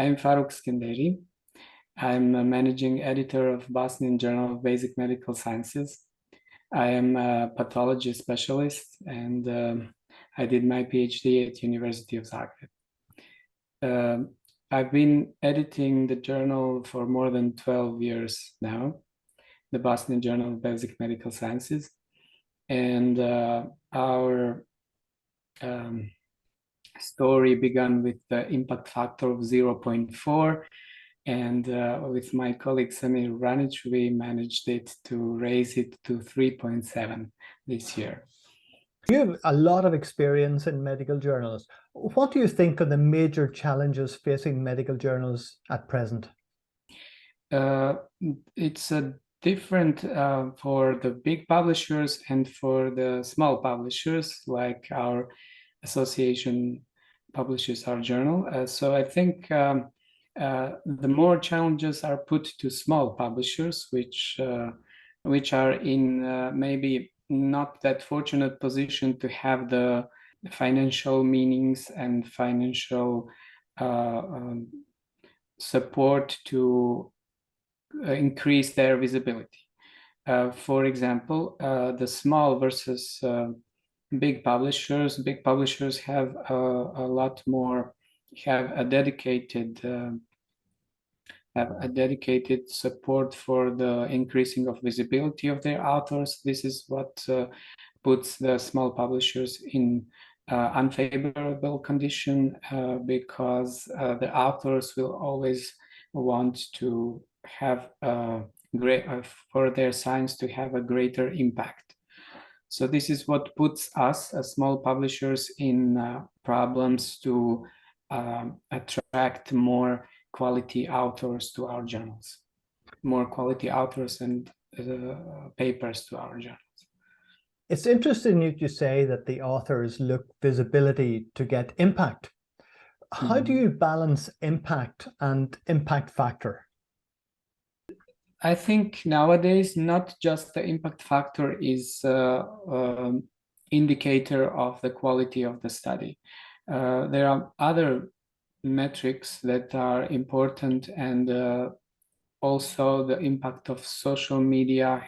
I'm Farooq Skinderi. I'm a managing editor of Bosnian Journal of Basic Medical Sciences. I am a pathology specialist, and I did my PhD at University of Zagreb. I've been editing the journal for more than 12 years now, the Bosnian Journal of Basic Medical Sciences. And our story began with the impact factor of 0.4. And with my colleague Samir Ranic, we managed to raise it to 3.7 this year. You have a lot of experience in medical journals. What do you think are the major challenges facing medical journals at present? It's different for the big publishers and for the small publishers, like our association publishes our journal. So I think the more challenges are put to small publishers, which are in maybe not that fortunate position to have the financial meanings and financial support to increase their visibility. For example, the small versus big publishers have a lot more, have a dedicated support for the increasing of visibility of their authors. This is what puts the small publishers in unfavorable condition because the authors will always want to have for their science to have a greater impact. So this is what puts us as small publishers in problems to attract more quality authors to our journals, more quality authors and papers to our journals. It's interesting you say that the authors look visibility to get impact. How do you balance impact and impact factor? I think nowadays, not just the impact factor is indicator of the quality of the study. There are other metrics that are important, and also the impact of social media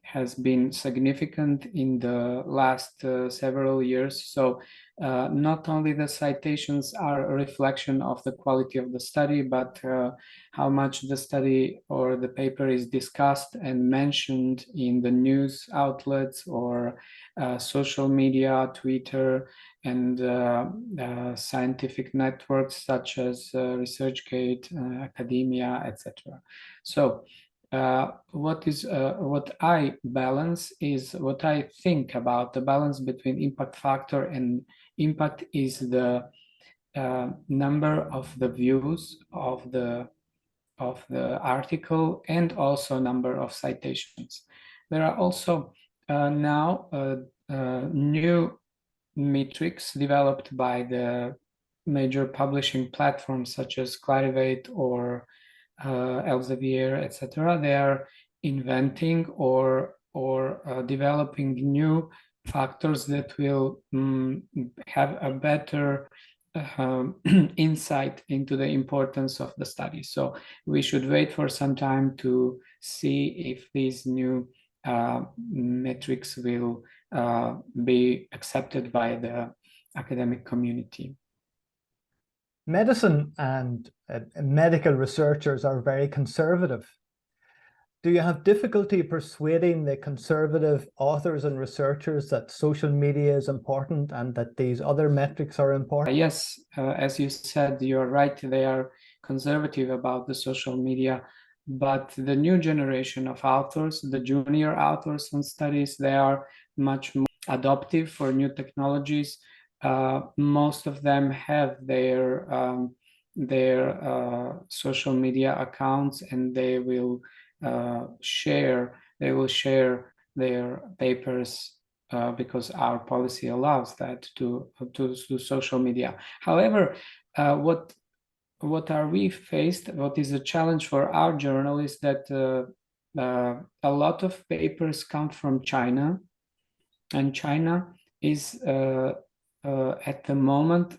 has been significant in the last several years. So not only the citations are a reflection of the quality of the study, but how much the study or the paper is discussed and mentioned in the news outlets or social media, Twitter, and scientific networks such as ResearchGate, academia, etc. So what I balance is what I think about the balance between impact factor and impact is the number of the views of the article and also number of citations. There are also now new metrics developed by the major publishing platforms such as Clarivate or Elsevier, etc. They are inventing or developing new factors that will have a better insight into the importance of the study. So we should wait for some time to see if these new metrics will be accepted by the academic community. Medicine and medical researchers are very conservative. Do you have difficulty persuading the conservative authors and researchers that social media is important and that these other metrics are important? Yes, as you said, you're right. They are conservative about the social media, but the new generation of authors, the junior authors on studies, they are much more adoptive for new technologies. Most of them have their social media accounts, and they will share their papers because our policy allows that to social media. However, what are we faced? What is a challenge for our journal is that a lot of papers come from China, and China is at the moment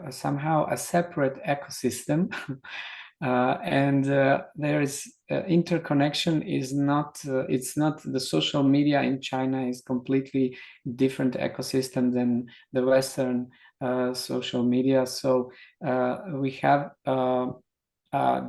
somehow a separate ecosystem. And there is interconnection is not it's not the social media in China is completely different ecosystem than the Western social media. So we have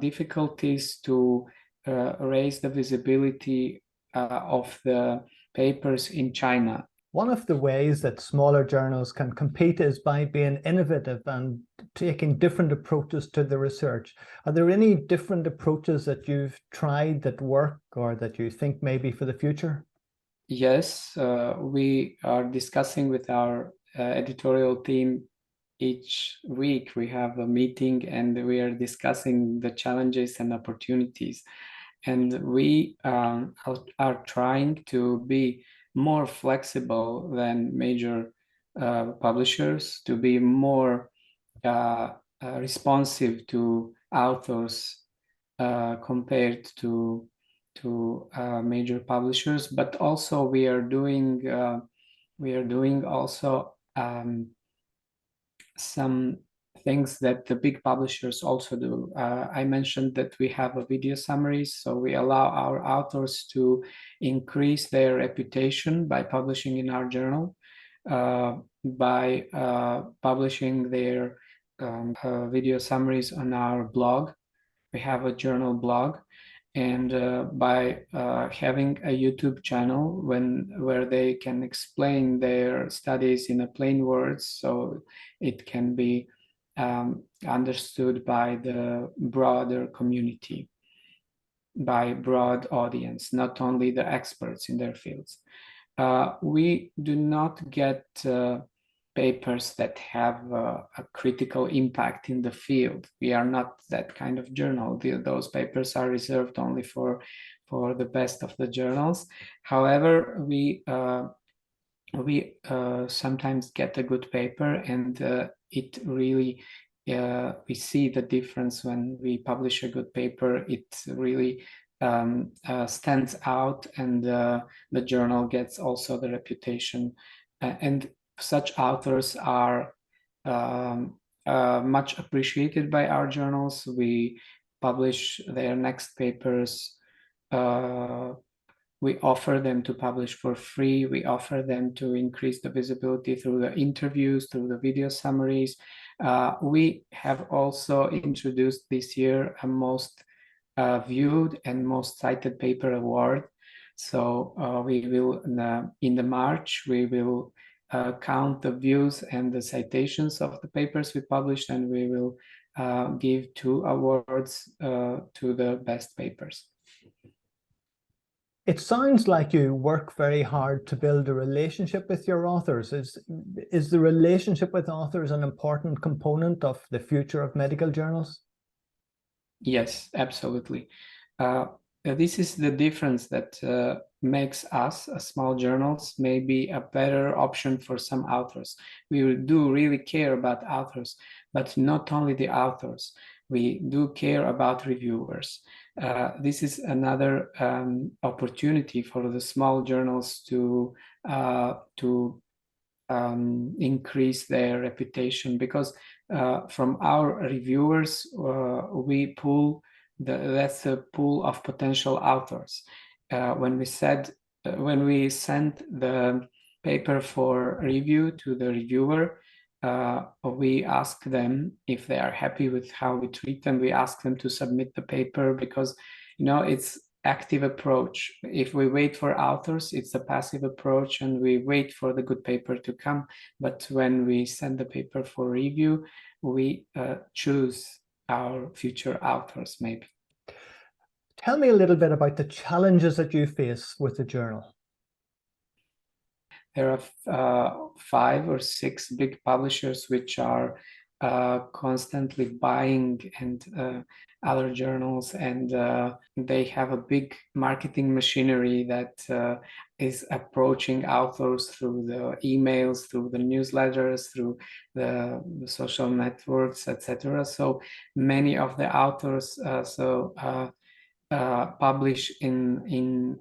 difficulties to raise the visibility of the papers in China. One of the ways that smaller journals can compete is by being innovative and taking different approaches to the research. Are there any different approaches that you've tried that work or that you think maybe for the future? Yes, we are discussing with our editorial team each week. We have a meeting and we are discussing the challenges and opportunities. And we are trying to be more flexible than major publishers, to be more responsive to authors compared to major publishers. But also we are doing also some things that the big publishers also do. I mentioned that we have a video summaries, so we allow our authors to increase their reputation by publishing in our journal, by publishing their video summaries on our blog. We have a journal blog, and by having a YouTube channel where they can explain their studies in a plain words, so it can be understood by the broader community, by broad audience, not only the experts in their fields. We do not get papers that have a critical impact in the field. We are not that kind of journal. Those papers are reserved only for the best of the journals. However, we sometimes get a good paper, and it really we see the difference when we publish a good paper. It really stands out, and the journal gets also the reputation. And such authors are much appreciated by our journals. We publish their next papers. We offer them to publish for free. We offer them to increase the visibility through the interviews, through the video summaries. We have also introduced this year a most viewed and most cited paper award. So we will, in the March, we will count the views and the citations of the papers we published, and we will give 2 awards to the best papers. It sounds like you work very hard to build a relationship with your authors. Is the relationship with authors an important component of the future of medical journals? Yes, absolutely. This is the difference that makes us, small journals, maybe a better option for some authors. We do really care about authors, but not only the authors. We do care about reviewers. This is another opportunity for the small journals to increase their reputation, because from our reviewers we pull that's a pool of potential authors. When we send the paper for review to the reviewer, we ask them if they are happy with how we treat them. We ask them to submit the paper, because it's active approach. If we wait for authors, it's a passive approach, and we wait for the good paper to come. But when we send the paper for review, we choose our future authors, maybe. Tell me a little bit about the challenges that you face with the journal. There are 5 or 6 big publishers which are constantly buying and other journals, and they have a big marketing machinery that is approaching authors through the emails, through the newsletters, through the social networks, etc. So many of the authors publish in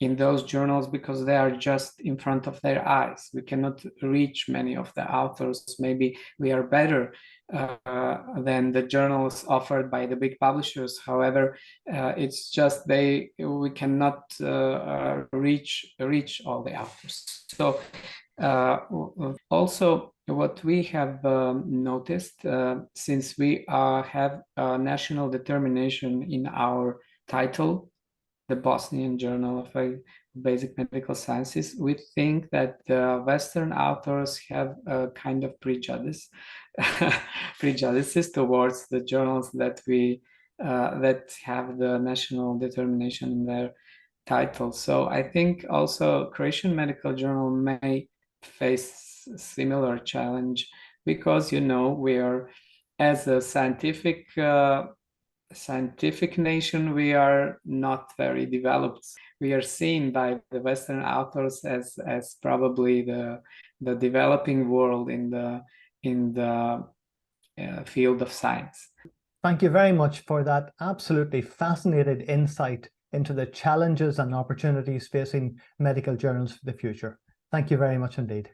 in those journals because they are just in front of their eyes. We cannot reach many of the authors. Maybe we are better than the journals offered by the big publishers. However, it's just we cannot reach all the authors. So also what we have noticed, since we have a national determination in our title, the Bosnian Journal of Basic Medical Sciences, we think that Western authors have a kind of prejudices towards the journals that that have the national determination in their title. So I think also Croatian Medical Journal may face a similar challenge because, you know, we are, as a scientific nation, we are not very developed. We are seen by the Western authors as probably the developing world in the field of science. Thank you very much for that absolutely fascinating insight into the challenges and opportunities facing medical journals for the future. Thank you very much indeed.